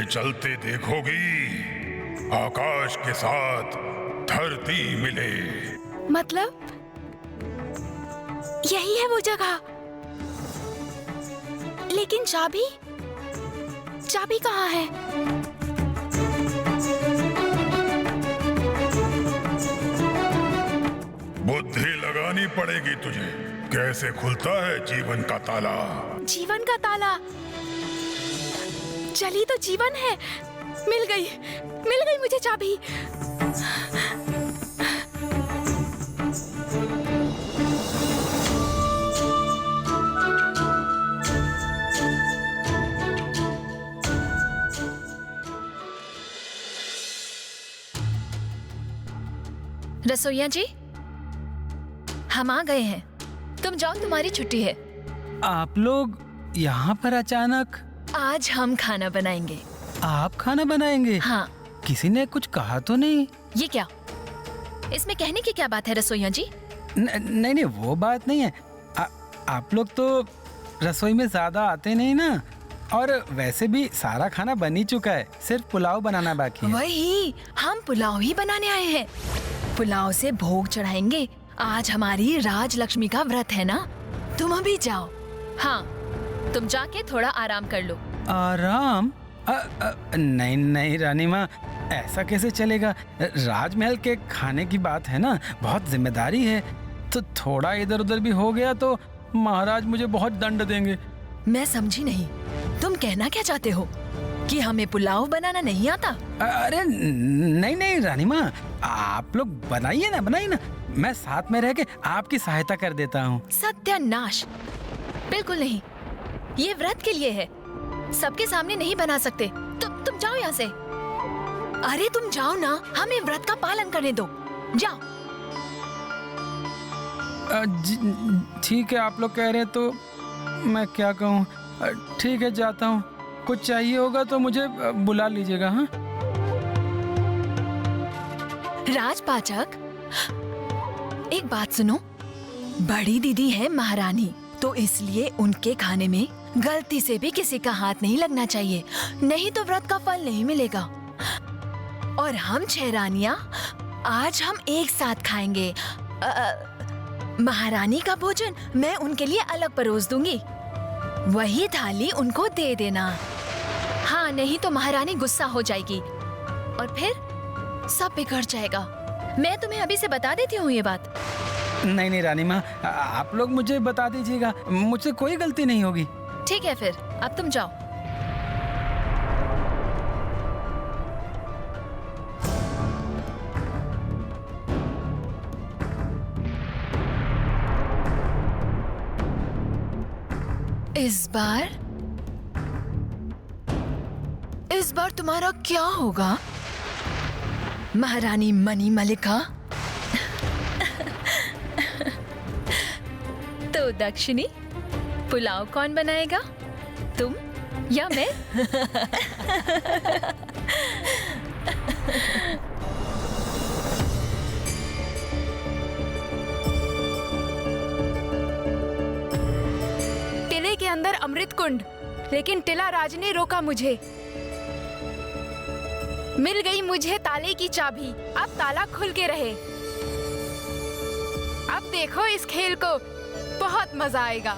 चलते देखोगी आकाश के साथ धरती मिले। मतलब यही है वो जगह, लेकिन चाबी कहाँ है? बुद्धि लगानी पड़ेगी तुझे। कैसे खुलता है जीवन का ताला? जीवन का ताला? चली तो जीवन है। मिल गई मुझे चाबी। रसोइया जी, हम आ गए हैं। तुम जाओ, तुम्हारी छुट्टी है। आप लोग यहाँ पर अचानक? आज हम खाना बनाएंगे। आप खाना बनाएंगे? हाँ। किसी ने कुछ कहा तो नहीं? ये क्या, इसमें कहने की क्या बात है रसोइया जी? नहीं, वो बात नहीं है। आप लोग तो रसोई में ज्यादा आते नहीं ना, और वैसे भी सारा खाना बन ही चुका है, सिर्फ पुलाव बनाना बाकी है। वही, हम पुलाव ही बनाने आए हैं। पुलाव से भोग चढ़ाएंगे। आज हमारी राजलक्ष्मी का व्रत है ना। तुम अभी जाओ। हाँ, तुम जाके थोड़ा आराम कर लो। आराम? नहीं रानी माँ, ऐसा कैसे चलेगा? राजमहल के खाने की बात है ना, बहुत जिम्मेदारी है। तो थोड़ा इधर उधर भी हो गया तो महाराज मुझे बहुत दंड देंगे। मैं समझी नहीं, तुम कहना क्या चाहते हो? कि हमें पुलाव बनाना नहीं आता? अरे नहीं रानी माँ, आप लोग बनाइए ना, मैं साथ में रह के आपकी सहायता कर देता हूँ। सत्यानाश, बिल्कुल नहीं। ये व्रत के लिए है, सबके सामने नहीं बना सकते। तुम जाओ यहाँ से। अरे तुम जाओ ना, हमें व्रत का पालन करने दो। जाओ। ठीक है, आप लोग कह रहे हैं तो मैं क्या कहूँ। ठीक है, जाता हूँ। कुछ चाहिए होगा तो मुझे बुला लीजिएगा। हाँ राजपाचक, एक बात सुनो। बड़ी दीदी है महारानी, तो इसलिए उनके खाने में गलती से भी किसी का हाथ नहीं लगना चाहिए, नहीं तो व्रत का फल नहीं मिलेगा। और हम 6 रानियां आज हम एक साथ खाएंगे। महारानी का भोजन मैं उनके लिए अलग परोस दूंगी, वही थाली उनको दे देना। हाँ, नहीं तो महारानी गुस्सा हो जाएगी और फिर सब बिगड़ जाएगा। मैं तुम्हें अभी से बता देती हूँ ये बात। नहीं रानी माँ, आप लोग मुझे बता दीजिएगा, मुझसे कोई गलती नहीं होगी। ठीक है, फिर अब तुम जाओ। इस बार तुम्हारा क्या होगा महारानी मनी मलिका? तो दक्षिणी, पुलाव कौन बनाएगा, तुम या मैं? टिले के अंदर अमृत कुंड, लेकिन टिला राज ने रोका मुझे। मिल गई मुझे ताले की चाबी, अब ताला खुल के रहे। अब देखो इस खेल को, बहुत मजा आएगा।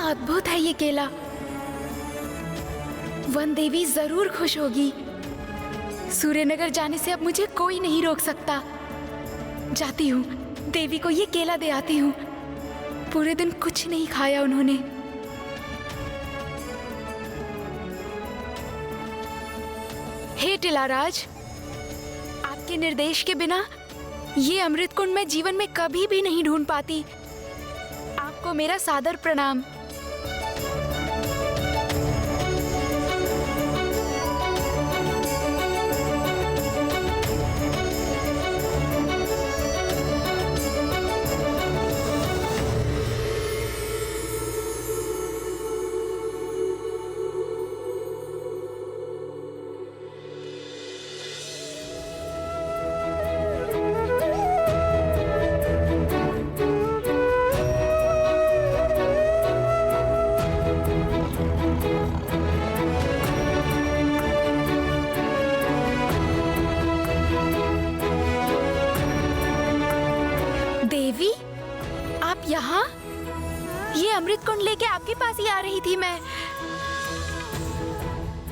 अद्भुत है ये केला। वन देवी जरूर खुश होगी। सूर्यनगर जाने से अब मुझे कोई नहीं रोक सकता। जाती हूँ, देवी को ये केला दे आती हूँ। पूरे दिन कुछ नहीं खाया उन्होंने। हे टिलाराज, आपके निर्देश के बिना ये अमृत कुंड मैं जीवन में कभी भी नहीं ढूंढ पाती। आपको मेरा सादर प्रणाम। देवी, आप यहाँ? ये अमृत कुंड लेके आपके पास ही आ रही थी मैं।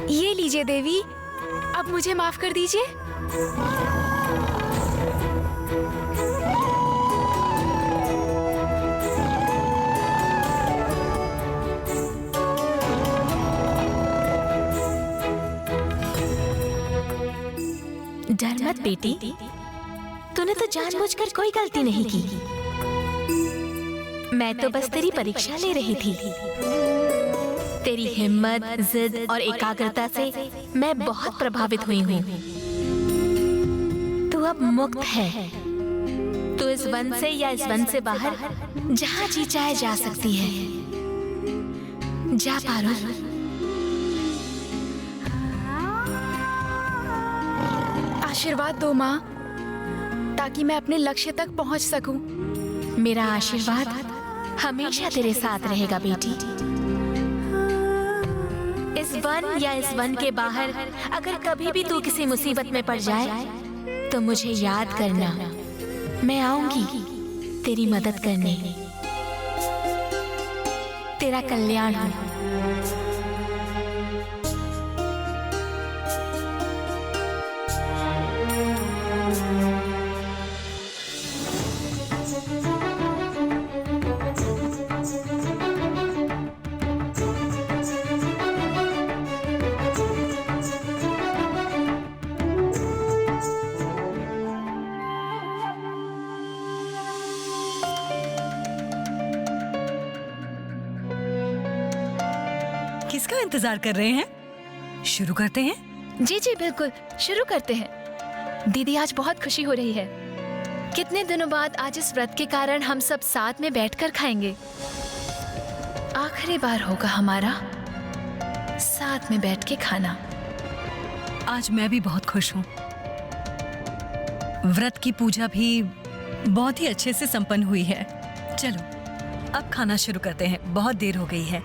ये लीजिए देवी, अब मुझे माफ कर दीजिए। डर मत बेटी, तूने तो जानबूझकर कोई गलती नहीं की। मैं तो बस तेरी परीक्षा ले रही थी। तेरी हिम्मत, जिद और एकाग्रता से मैं बहुत प्रभावित हुई हूँ। तू अब मुक्त है। तू इस वन से या इस वन से बाहर जहाँ जी चाहे जा सकती है। जा पारुल। आशीर्वाद दो माँ, ताकि मैं अपने लक्ष्य तक पहुंच सकूं। मेरा आशीर्वाद हमेशा तेरे साथ रहेगा बेटी। इस वन या इस वन के बाहर अगर कभी भी तू किसी मुसीबत में पड़ जाए तो मुझे याद करना। मैं आऊंगी तेरी मदद करने। तेरा कल्याण हो। किसका इंतजार कर रहे हैं? शुरू करते हैं। जी जी बिल्कुल, शुरू करते हैं। दीदी, आज बहुत खुशी हो रही है। कितने दिनों बाद आज इस व्रत के कारण हम सब साथ में बैठकर खाएंगे। आखिरी बार होगा हमारा साथ में बैठ के खाना। आज मैं भी बहुत खुश हूँ। व्रत की पूजा भी बहुत ही अच्छे से संपन्न हुई है। चलो अब खाना शुरू करते हैं, बहुत देर हो गई है।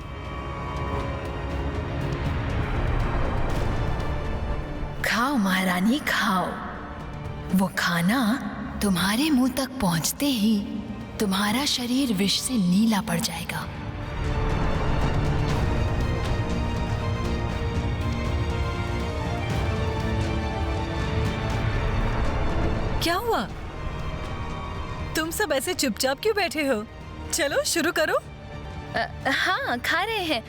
खाओ महारानी खाओ। वो खाना तुम्हारे मुंह तक पहुंचते ही तुम्हारा शरीर विष से नीला पड़ जाएगा। क्या हुआ? तुम सब ऐसे चुपचाप क्यों बैठे हो? चलो शुरू करो। हाँ, खा रहे हैं।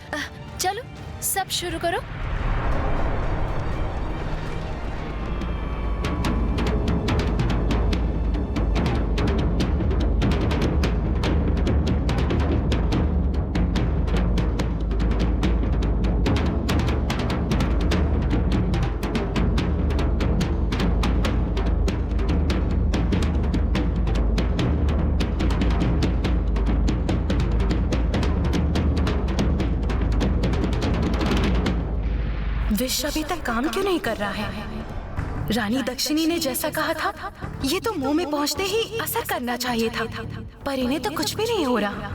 चलो सब शुरू करो। विष अभी तक काम क्यों नहीं कर रहा है? रानी दक्षिणी ने जैसा कहा था, ये तो मुंह में पहुंचते ही असर करना चाहिए था, पर इन्हें तो कुछ भी नहीं हो रहा।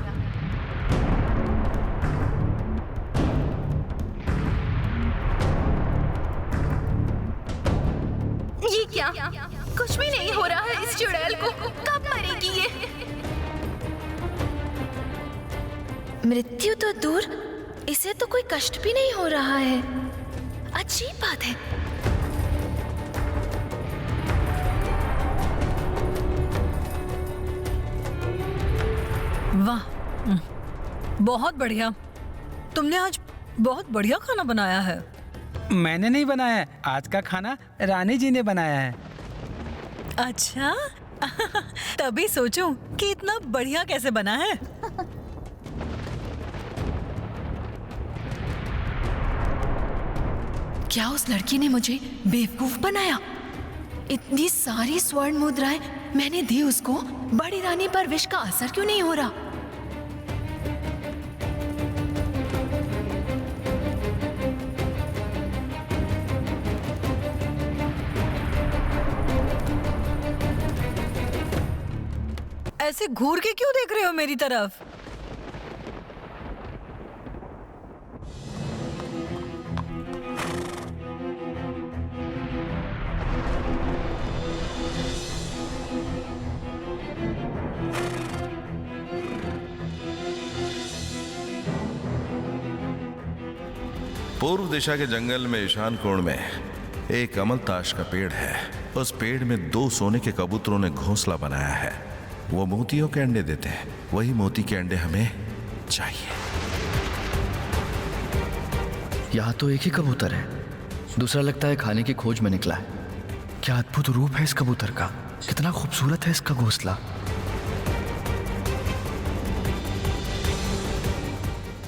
ये क्या? कुछ भी नहीं हो रहा है इस चुड़ैल को। कब मरेगी ये? मृत्यु तो दूर, इसे तो कोई कष्ट भी नहीं हो रहा है। अजीब बात है। वाह, बहुत बढ़िया। तुमने आज बहुत बढ़िया खाना बनाया है। मैंने नहीं बनाया है, आज का खाना रानी जी ने बनाया है। अच्छा तभी सोचूं कि इतना बढ़िया कैसे बना है। क्या उस लड़की ने मुझे बेवकूफ बनाया? इतनी सारी स्वर्ण मुद्राएं मैंने दी उसको, बड़ी रानी पर विष का असर क्यों नहीं हो रहा? ऐसे घूर के क्यों देख रहे हो मेरी तरफ? पूर्व दिशा के जंगल में ईशान कोण में एक अमलताश का पेड़ है। उस पेड़ में 2 सोने के कबूतरों ने घोंसला बनाया है। वो मोतियों के अंडे देते हैं। वही मोती के अंडे हमें चाहिए। यहाँ तो एक ही कबूतर है, दूसरा लगता है खाने की खोज में निकला है। क्या अद्भुत रूप है इस कबूतर का, कितना खूबसूरत है इसका घोंसला।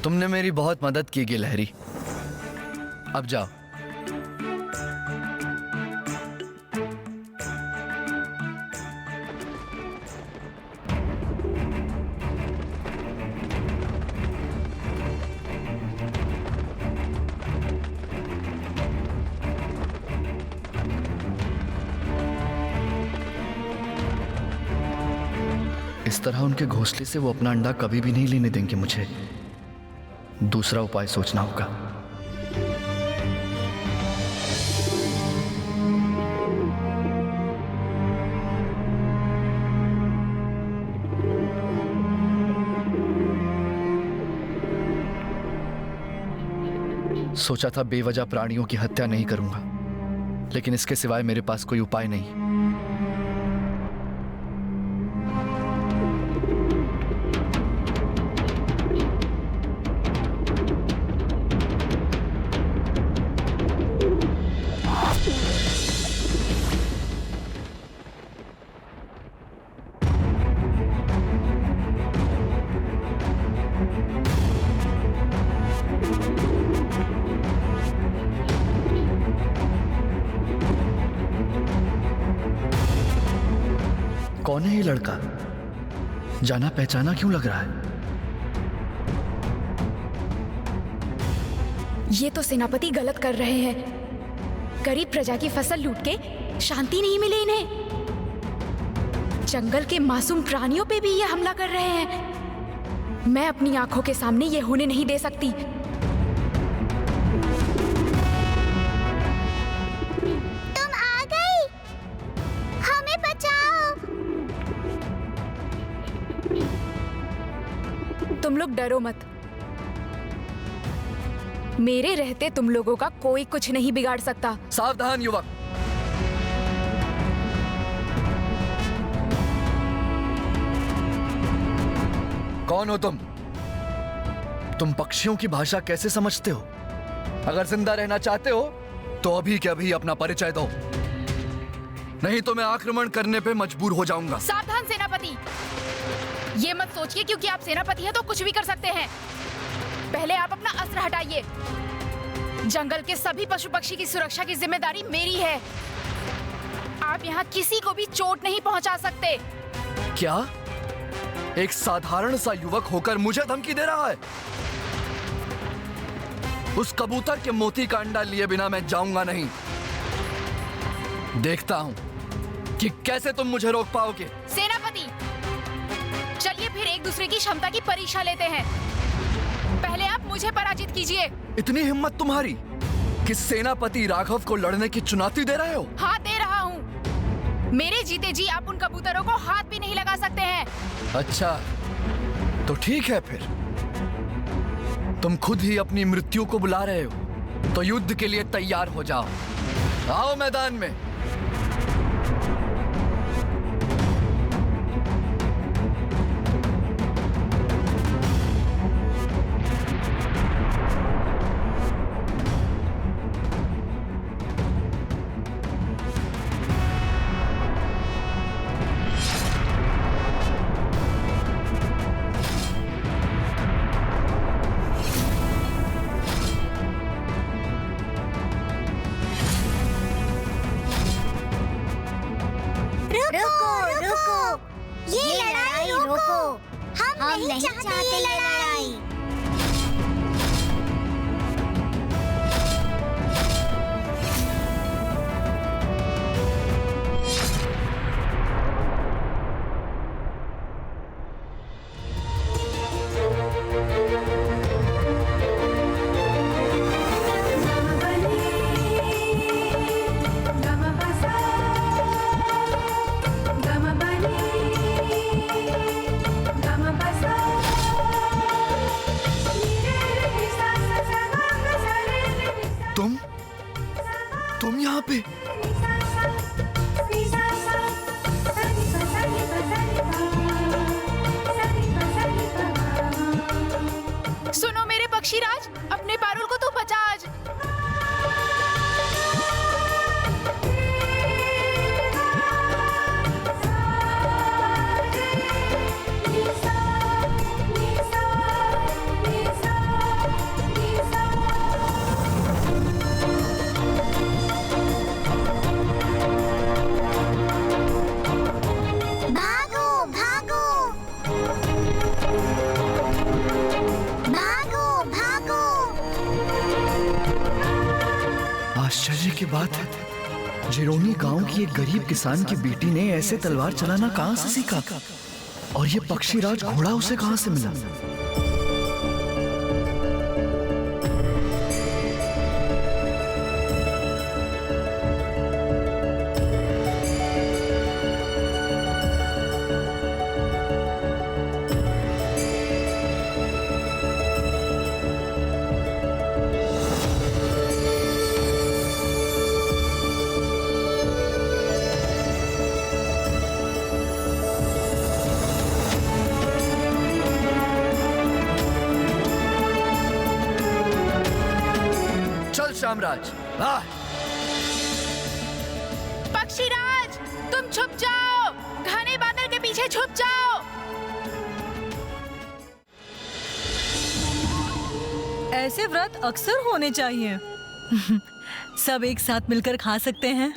तुमने मेरी बहुत मदद की गिलहरी, अब जाओ। इस तरह उनके घोंसले से वो अपना अंडा कभी भी नहीं लेने देंगे। मुझे दूसरा उपाय सोचना होगा। सोचा था बेवजह प्राणियों की हत्या नहीं करूंगा, लेकिन इसके सिवाय मेरे पास कोई उपाय नहीं। कौन है ये लड़का? जाना पहचाना क्यों लग रहा है? ये तो सेनापति गलत कर रहे हैं। गरीब प्रजा की फसल लूट के शांति नहीं मिली इन्हें। जंगल के मासूम प्राणियों पे भी ये हमला कर रहे हैं। मैं अपनी आंखों के सामने ये होने नहीं दे सकती। तुम आ गई, हमें बचाओ। तुम लोग डरो मत। मेरे रहते तुम लोगों का कोई कुछ नहीं बिगाड़ सकता। सावधान युवक, कौन हो तुम? तुम पक्षियों की भाषा कैसे समझते हो? अगर जिंदा रहना चाहते हो तो अभी के अभी अपना परिचय दो, नहीं तो मैं आक्रमण करने पे मजबूर हो जाऊंगा। सावधान सेनापति, ये मत सोचिए क्योंकि आप सेनापति हैं तो कुछ भी कर सकते हैं। पहले आप अपना अस्त्र हटाइए। जंगल के सभी पशु पक्षी की सुरक्षा की जिम्मेदारी मेरी है। आप यहाँ किसी को भी चोट नहीं पहुँचा सकते। क्या एक साधारण सा युवक होकर मुझे धमकी दे रहा है? उस कबूतर के मोती का अंडा लिए बिना मैं जाऊंगा नहीं। देखता हूं कि कैसे तुम मुझे रोक पाओगे। सेनापति, चलिए फिर एक दूसरे की क्षमता की परीक्षा लेते हैं। पहले आप मुझे पराजित कीजिए। इतनी हिम्मत तुम्हारी कि सेनापति राघव को लड़ने की चुनौती दे रहे हो? हाँ, दे रहा हूँ। मेरे जीते जी आप उन कबूतरों को हाथ भी नहीं लगा सकते हैं। अच्छा, तो ठीक है फिर। तुम खुद ही अपनी मृत्यु को बुला रहे हो, तो युद्ध के लिए तैयार हो जाओ। आओ मैदान में। रुको रुको, ये लड़ाई रोको। हम नहीं चाहते ये लड़ाई। तुम यहाँ पे? सुनो मेरे पक्षीराज, अपने पारुल को तू बचा आज। आश्चर्य की बात है, जिरोनी गांव की एक गरीब किसान की बेटी ने ऐसे तलवार चलाना कहां से सीखा? और ये पक्षीराज घोड़ा उसे कहां से मिला? शामराज, पक्षीराज, तुम छुप जाओ, घने बादल के पीछे छुप जाओ। ऐसे व्रत अक्सर होने चाहिए। सब एक साथ मिलकर खा सकते हैं।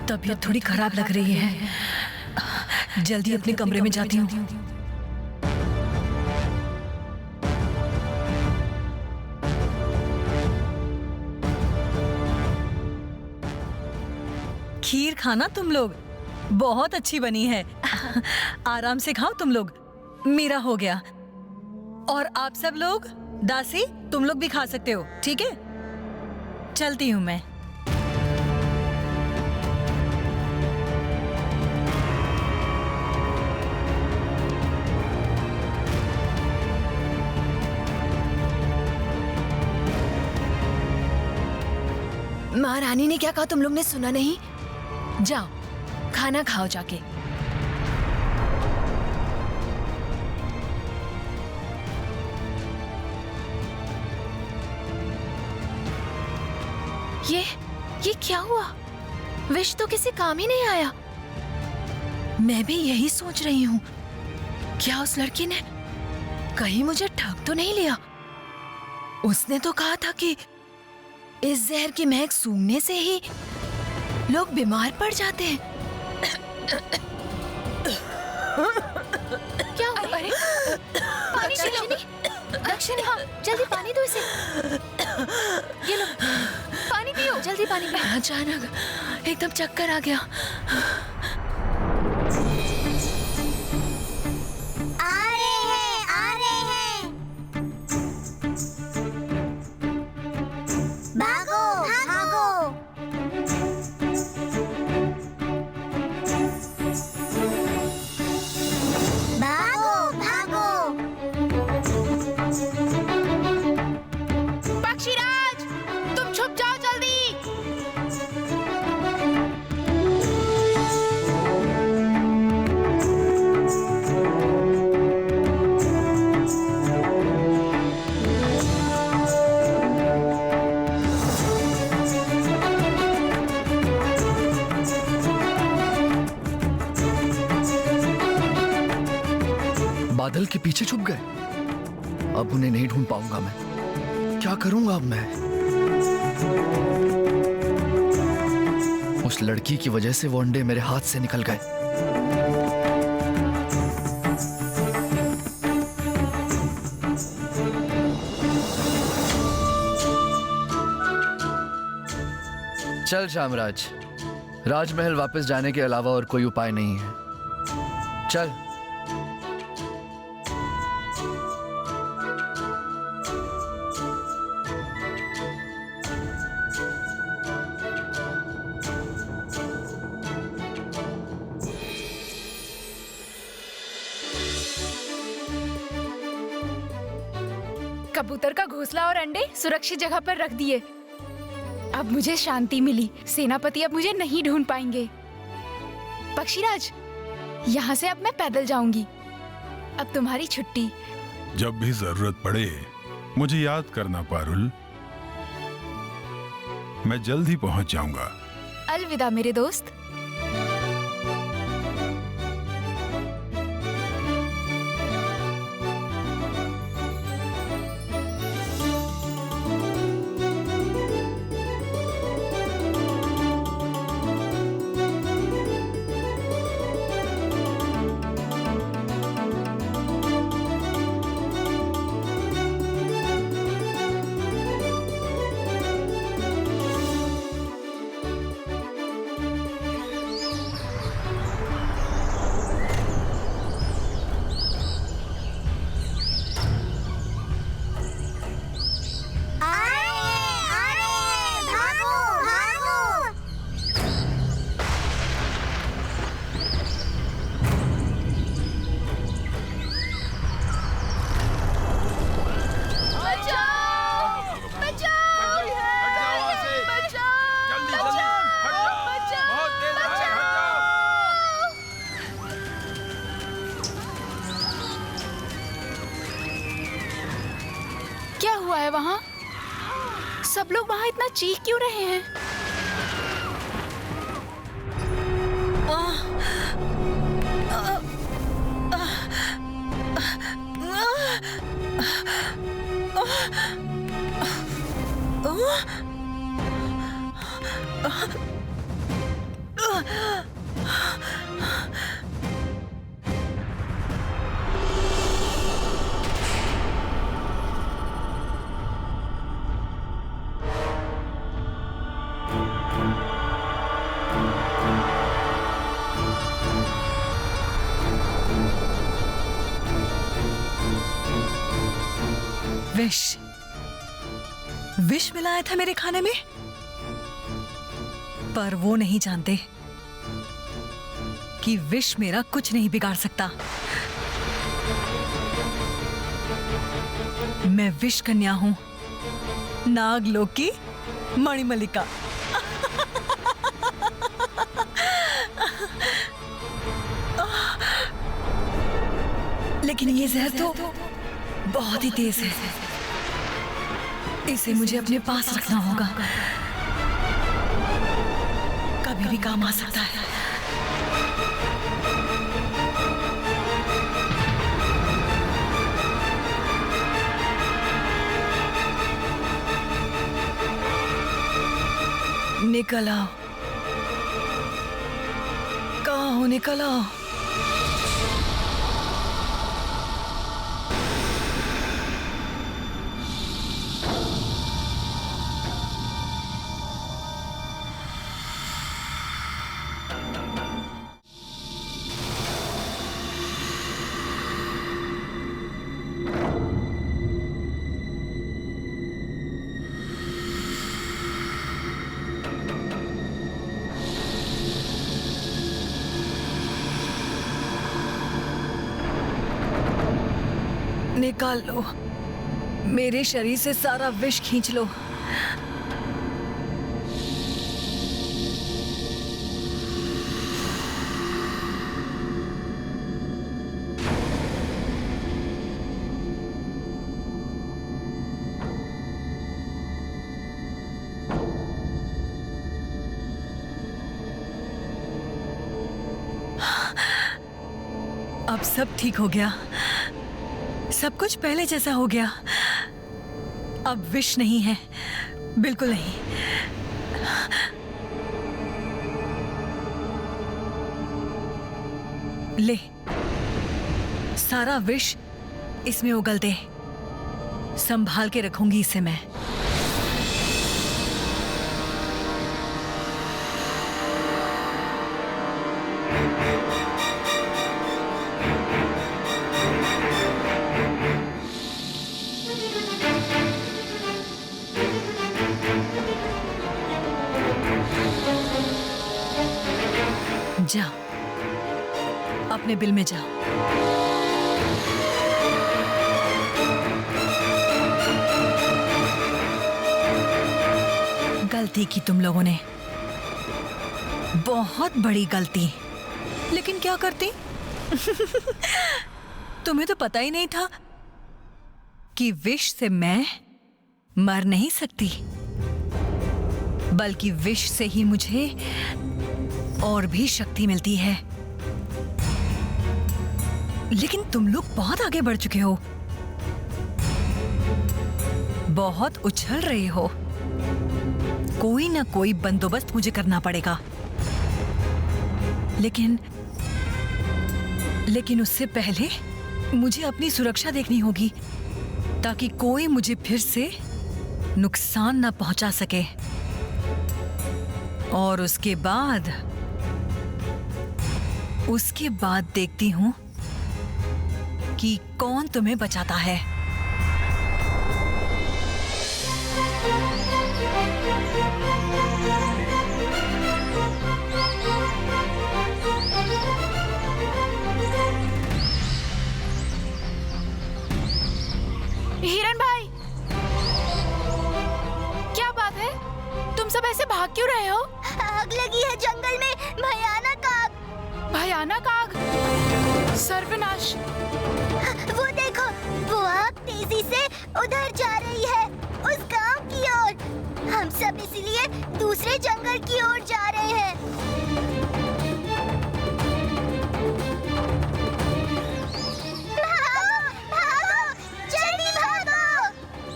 तबीयत थोड़ी खराब लग रही है, जल्दी अपने कमरे में जाती हूँ। खीर खाना तुम लोग, बहुत अच्छी बनी है। आराम से खाओ तुम लोग, मेरा हो गया। और आप सब लोग, दासी तुम लोग भी खा सकते हो, ठीक है? चलती हूँ मैं। महारानी ने क्या कहा तुम लोग ने सुना नहीं? जाओ खाना खाओ जाके। ये क्या हुआ? विष तो किसी काम ही नहीं आया। मैं भी यही सोच रही हूँ, क्या उस लड़की ने कहीं मुझे ठग तो नहीं लिया? उसने तो कहा था कि इस जहर की महक सूंघने से ही लोग बीमार पड़ जाते हैं। क्या हुआ? अरे पानी दक्षिणी, हाँ जल्दी पानी दो इसे। ये लो पानी पियो, जल्दी पानी पियो। अचानक एकदम चक्कर आ गया। बादल के पीछे छुप गए। अब उन्हें नहीं ढूंढ पाऊंगा मैं। क्या करूंगा अब मैं? उस लड़की की वजह से वो अंडे मेरे हाथ से निकल गए। चल शामराज, राजमहल वापस जाने के अलावा और कोई उपाय नहीं है। चल। कबूतर का घोंसला और अंडे सुरक्षित जगह पर रख दिए। अब मुझे शांति मिली। सेनापति अब मुझे नहीं ढूंढ पाएंगे। पक्षीराज, यहाँ से अब मैं पैदल जाऊंगी। अब तुम्हारी छुट्टी। जब भी जरूरत पड़े मुझे याद करना पारुल। मैं जल्द ही पहुंच जाऊंगा। अलविदा मेरे दोस्त। क्या हुआ है वहाँ? सब लोग वहाँ इतना चीख क्यों रहे हैं? विष विष मिलाया था मेरे खाने में, पर वो नहीं जानते कि विष मेरा कुछ नहीं बिगाड़ सकता। मैं विष कन्या हूं, नागलोक की मणिमल्लिका। लेकिन ये जहर तो बहुत ही तेज है। इसे मुझे अपने पास रखना होगा, कभी भी काम आ सकता है। निकल आओ, कहाँ हो? निकल आओ। निकाल लो, मेरे शरीर से सारा विष खींच लो। अब सब ठीक हो गया। सब कुछ पहले जैसा हो गया। अब विश नहीं है, बिल्कुल नहीं। ले, सारा विश इसमें उगल दे। संभाल के रखूंगी इसे मैं। जाओ, अपने बिल में जाओ। गलती की तुम लोगों ने, बहुत बड़ी गलती। लेकिन क्या करती? तुम्हें तो पता ही नहीं था कि विश से मैं मर नहीं सकती, बल्कि विश से ही मुझे और भी शक्ति मिलती है। लेकिन तुम लोग बहुत आगे बढ़ चुके हो, बहुत उछल रहे हो। कोई ना कोई बंदोबस्त मुझे करना पड़ेगा। लेकिन उससे पहले मुझे अपनी सुरक्षा देखनी होगी, ताकि कोई मुझे फिर से नुकसान ना पहुंचा सके। और उसके बाद देखती हूं कि कौन तुम्हें बचाता है। हिरन भाई, क्या बात है? तुम सब ऐसे भाग क्यों रहे हो? आग लगी है जंगल में, भयानक आग। भयानक आग? सर्वनाश! वो देखो, वो आग तेजी से उधर जा रही है, उस गांव की ओर। हम सब इसलिए दूसरे जंगल की ओर जा रहे हैं। भागो, भागो, जल्दी भागो!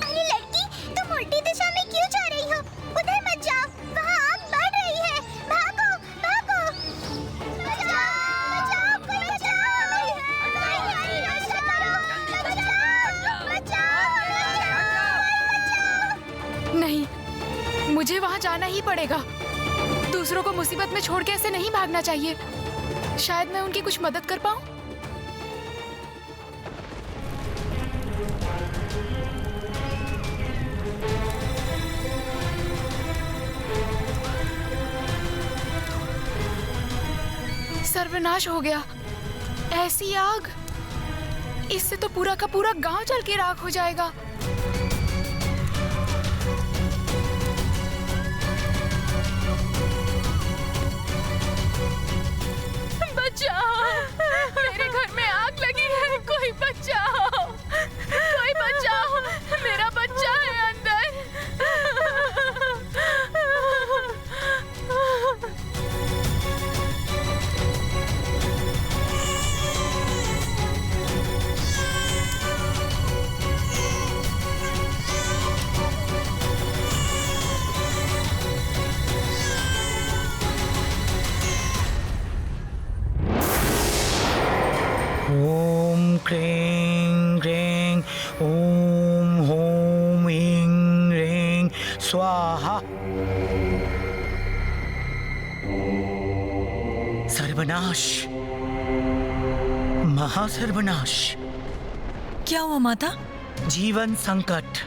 अरे लड़की, तुम उल्टी दिशा में क्यों जा रही हो? उधर मत जाओ, वहाँ आग बढ़ रही है। भागो, भागो! बचाओ, बचाओ, कोई बचाओ! नहीं, मुझे वहां जाना ही पड़ेगा। दूसरों को मुसीबत में छोड़ के ऐसे नहीं भागना चाहिए। शायद मैं उनकी कुछ मदद कर पाऊं। सर्वनाश हो गया। ऐसी आग, इससे तो पूरा का पूरा गांव जल के राख हो जाएगा। बचाओ! मेरे घर में आग लगी है, कोई बचाओ! कोई बचाओ! मेरा बच्चा है अंदर। ओम क्रीं क्रीं ओम होम ह्रीं ह्रीं स्वाहा। सर्वनाश, महासर्वनाश। क्या हुआ माता? जीवन संकट।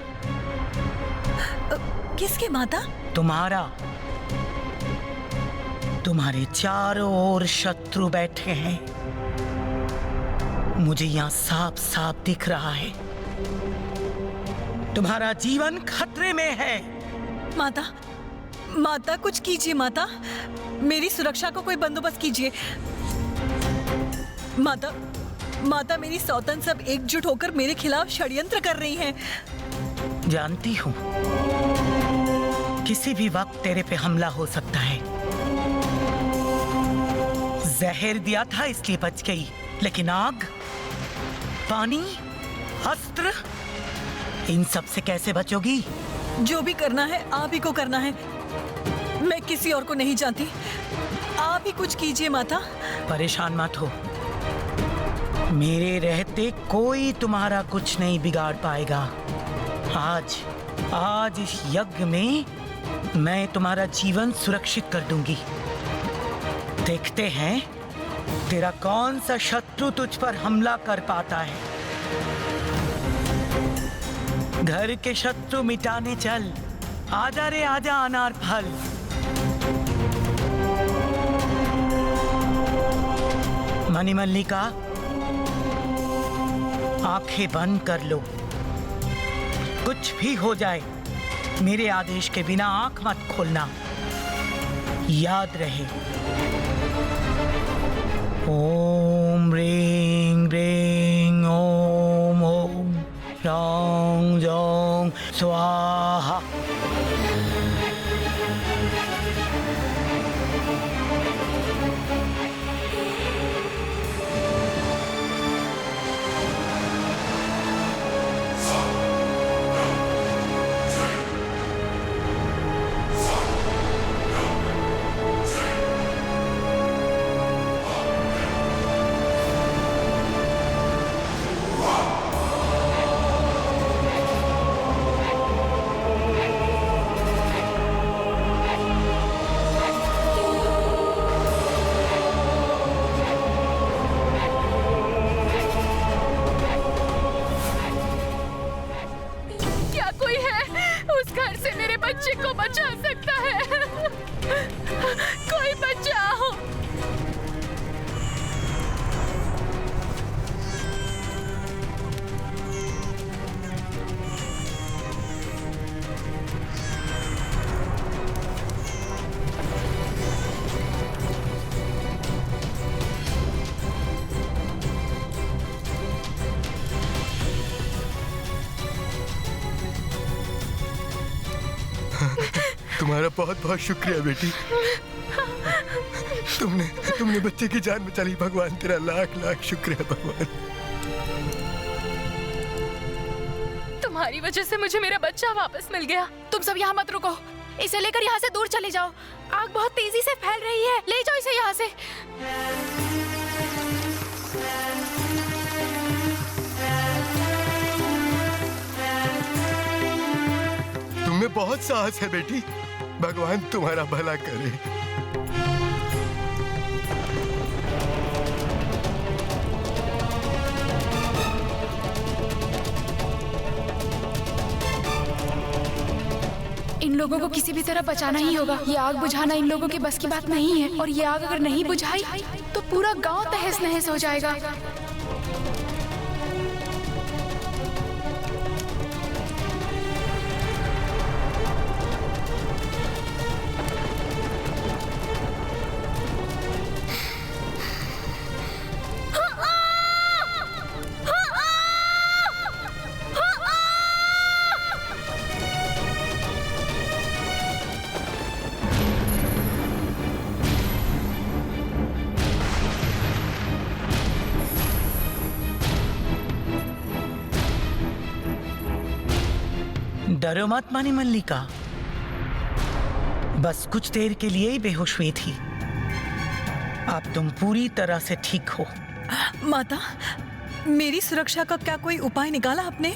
किसके माता? तुम्हारा। तुम्हारे चारों ओर शत्रु बैठे हैं। मुझे यहाँ साफ साफ दिख रहा है, तुम्हारा जीवन खतरे में है। माता, माता कुछ कीजिए माता, मेरी सुरक्षा को कोई बंदोबस्त कीजिए। माता, माता मेरी सौतन सब एकजुट होकर मेरे खिलाफ षड्यंत्र कर रही हैं। जानती हूँ, किसी भी वक्त तेरे पे हमला हो सकता है। जहर दिया था इसलिए बच गई, लेकिन आग, पानी अस्त्र, इन सब से कैसे बचोगी? जो भी करना है आप ही को करना है, मैं किसी और को नहीं जानती। आप ही कुछ कीजिए माता। परेशान मत हो, मेरे रहते कोई तुम्हारा कुछ नहीं बिगाड़ पाएगा। आज इस यज्ञ में मैं तुम्हारा जीवन सुरक्षित कर दूंगी। देखते हैं तेरा कौन सा शत्रु तुझ पर हमला कर पाता है। घर के शत्रु मिटाने चल, आजा रे आजा अनार फल। मणिमल्लिका, आंखें बंद कर लो। कुछ भी हो जाए, मेरे आदेश के बिना आंख मत खोलना। याद रहे, ओम ह्रीं ह्रीं ओम ओम रौं जौं स्वाहा। तुम्हारा बहुत बहुत शुक्रिया बेटी। तुमने बच्चे की जान बचा ली। भगवान तेरा लाख लाख शुक्रिया भगवान। तुम्हारी वजह से मुझे मेरा बच्चा वापस मिल गया। तुम सब यहाँ मत रुको, इसे लेकर यहाँ से दूर चले जाओ। आग बहुत तेजी से फैल रही है, ले जाओ इसे यहाँ से। तुम्हें बहुत साहस है बेटी, भगवान तुम्हारा भला करे। इन लोगों को किसी भी तरह बचाना ही होगा। ये आग बुझाना इन लोगों की बस की बात नहीं है, और ये आग अगर नहीं बुझाई तो पूरा गांव तहस नहस हो जाएगा। डरो मत मणिमल्लिका, बस कुछ देर के लिए ही बेहोश हुई थी। अब तुम पूरी तरह से ठीक हो। माता, मेरी सुरक्षा का क्या कोई उपाय निकाला आपने?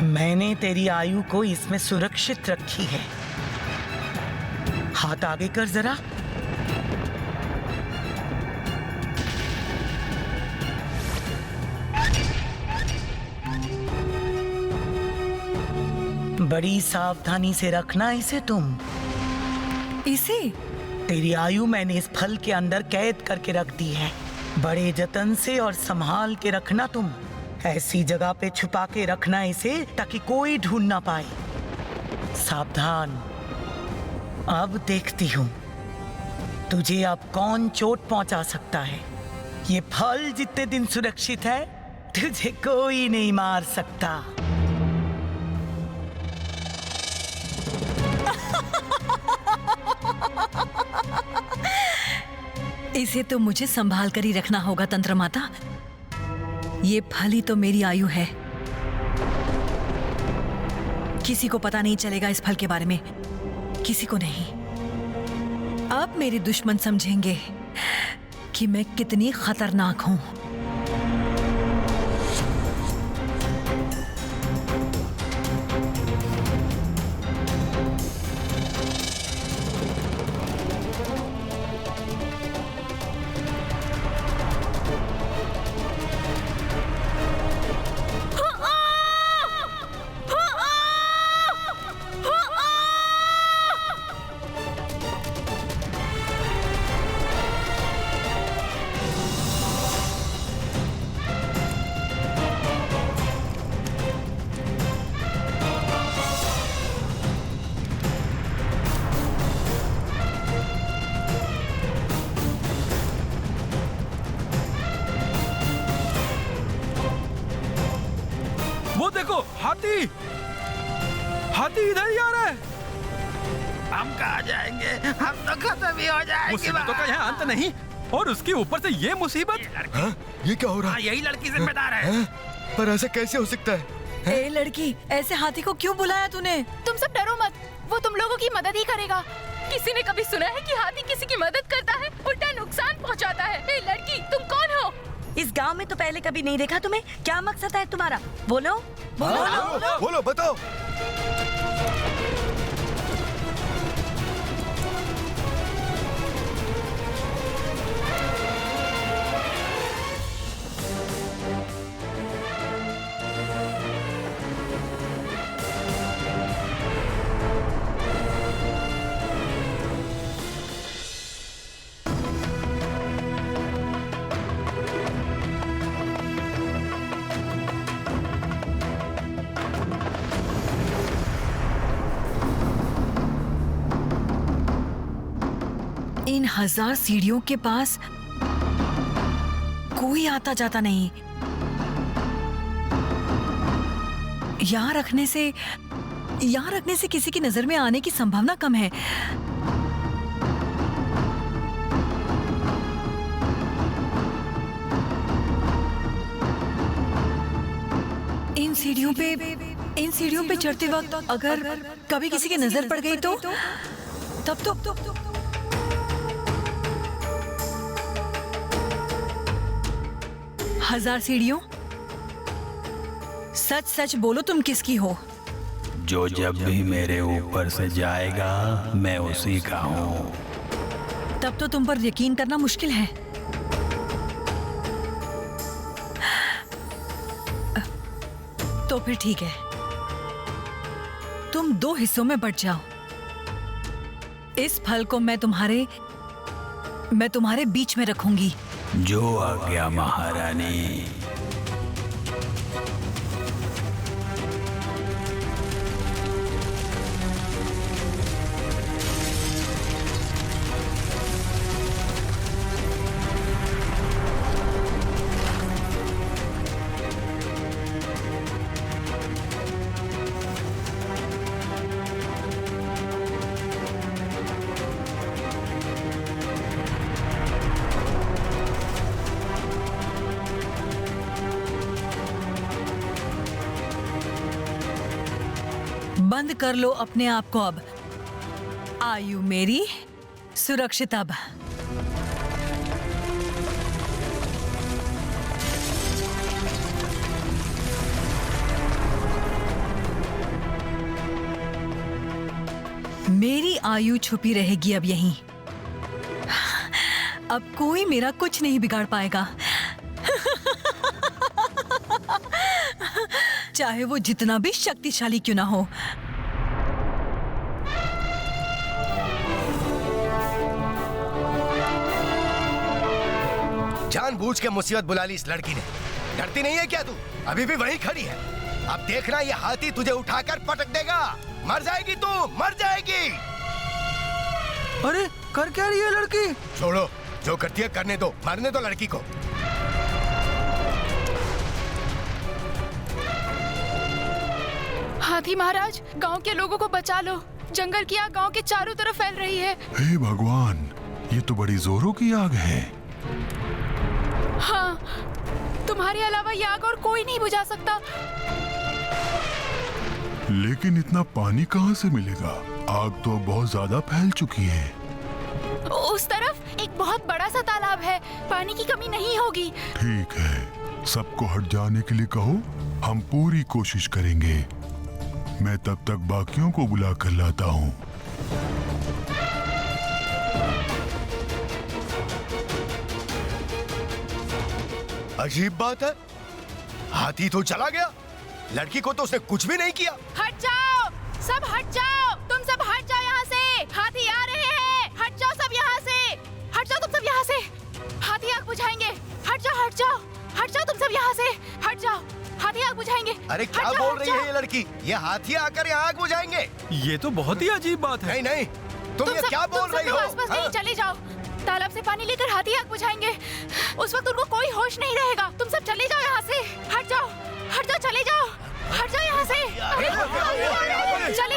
मैंने तेरी आयु को इसमें सुरक्षित रखी है। हाथ आगे कर जरा। बड़ी सावधानी से रखना इसे तुम। इसे? तेरी आयु मैंने इस फल के अंदर कैद करके रख दी है। बड़े जतन से और संभाल के रखना तुम। ऐसी जगह पे छुपा के रखना इसे ताकि कोई ढूंढ ना पाए। सावधान। अब देखती हूँ तुझे अब कौन चोट पहुंचा सकता है। ये फल जितने दिन सुरक्षित है, तुझे कोई नहीं मार सकता। इसे तो मुझे संभाल कर ही रखना होगा तंत्र माता। ये फल ही तो मेरी आयु है। किसी को पता नहीं चलेगा इस फल के बारे में, किसी को नहीं। अब मेरे दुश्मन समझेंगे कि मैं कितनी खतरनाक हूं। वो देखो, हाथी हाथी इधर ही आ रहा है। हम कहाँ जाएंगे, हम तो खत्म ही हो जाएंगे। मुसीबतों का यहाँ अंत नहीं, और उसके ऊपर से ये मुसीबत। ये क्या हो रहा है? यही लड़की जिम्मेदार है। पर ऐसा कैसे हो सकता है? ए लड़की, ऐसे हाथी को क्यों बुलाया तूने? तुम सब डरो मत, वो तुम लोगों की मदद ही करेगा। किसी ने कभी सुना है कि हाथी किसी की मदद करता है, उल्टा नुकसान पहुंचाता है। ए लड़की, तुम कौन हो? इस गांव में तो पहले कभी नहीं देखा तुम्हें। क्या मकसद है तुम्हारा? बोलो बोलो बोलो बताओ। इन 1000 सीढ़ियों के पास कोई आता जाता नहीं। यहाँ रखने से किसी की नजर में आने की संभावना कम है। इन सीढ़ियों पे चढ़ते वक्त अगर कभी किसी की नजर पड़ गई तो तब तो 1000 सीढ़ियों, सच सच बोलो, तुम किसकी हो? जो जब भी मेरे ऊपर से जाएगा मैं उसी का हूँ। तब तो तुम पर यकीन करना मुश्किल है। तो फिर ठीक है, तुम 2 हिस्सों में बंट जाओ। इस फल को मैं तुम्हारे बीच में रखूंगी। जो आज्ञा महारानी। बंद कर लो अपने आप को अब। आयु मेरी सुरक्षित अब। मेरी आयु छुपी रहेगी अब यहीं। अब कोई मेरा कुछ नहीं बिगाड़ पाएगा। चाहे वो जितना भी शक्तिशाली क्यों ना हो। जानबूझ के मुसीबत बुला ली इस लड़की ने। डरती नहीं है क्या तू? अभी भी वहीं खड़ी है। अब देखना ये हाथी तुझे उठाकर पटक देगा। मर जाएगी तू, मर जाएगी। अरे कर क्या रही है लड़की? छोड़ो, जो करती है करने दो, मरने दो लड़की को। हाथी महाराज, गांव के लोगों को बचा लो। जंगल की आग गांव के चारों तरफ फैल रही है। हे भगवान, ये तो बड़ी जोरों की आग है। हाँ, तुम्हारे अलावा ये आग और कोई नहीं बुझा सकता। लेकिन इतना पानी कहाँ से मिलेगा? आग तो बहुत ज्यादा फैल चुकी है। उस तरफ एक बहुत बड़ा सा तालाब है, पानी की कमी नहीं होगी। ठीक है, सबको हट जाने के लिए कहो, हम पूरी कोशिश करेंगे। मैं तब तक बाकियों को बुला कर लाता हूँ। अजीब बात है, हाथी तो चला गया, लड़की को तो उसने कुछ भी नहीं किया। हट जाओ, सब हट जाओ, तुम सब हट जाओ यहाँ से। हाथी आ रहे हैं, हट जाओ सब यहाँ से, हट जाओ तुम सब यहाँ से। हाथी आग बुझाएंगे, हट जाओ हट जाओ, हट जाओ तुम सब यहाँ से, हट जाओ, हाथी आग बुझाएंगे। अरे क्या बोल रही है ये लड़की? ये हाथी आकर यहाँ आग बुझाएंगे? ये तो बहुत ही अजीब बात है। नहीं नहीं, तुम ये क्या बोल रही हो? आसपास नहीं, चले जाओ, तालाब से पानी लेकर हाथी आग बुझाएंगे। उस वक्त उनको कोई होश नहीं रहेगा। तुम सब चले जाओ यहाँ से, हट जाओ, हट जाओ, चले जाओ, हट जाओ यहाँ से, चले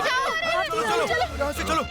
जाओ, चलो यहाँ से चलो।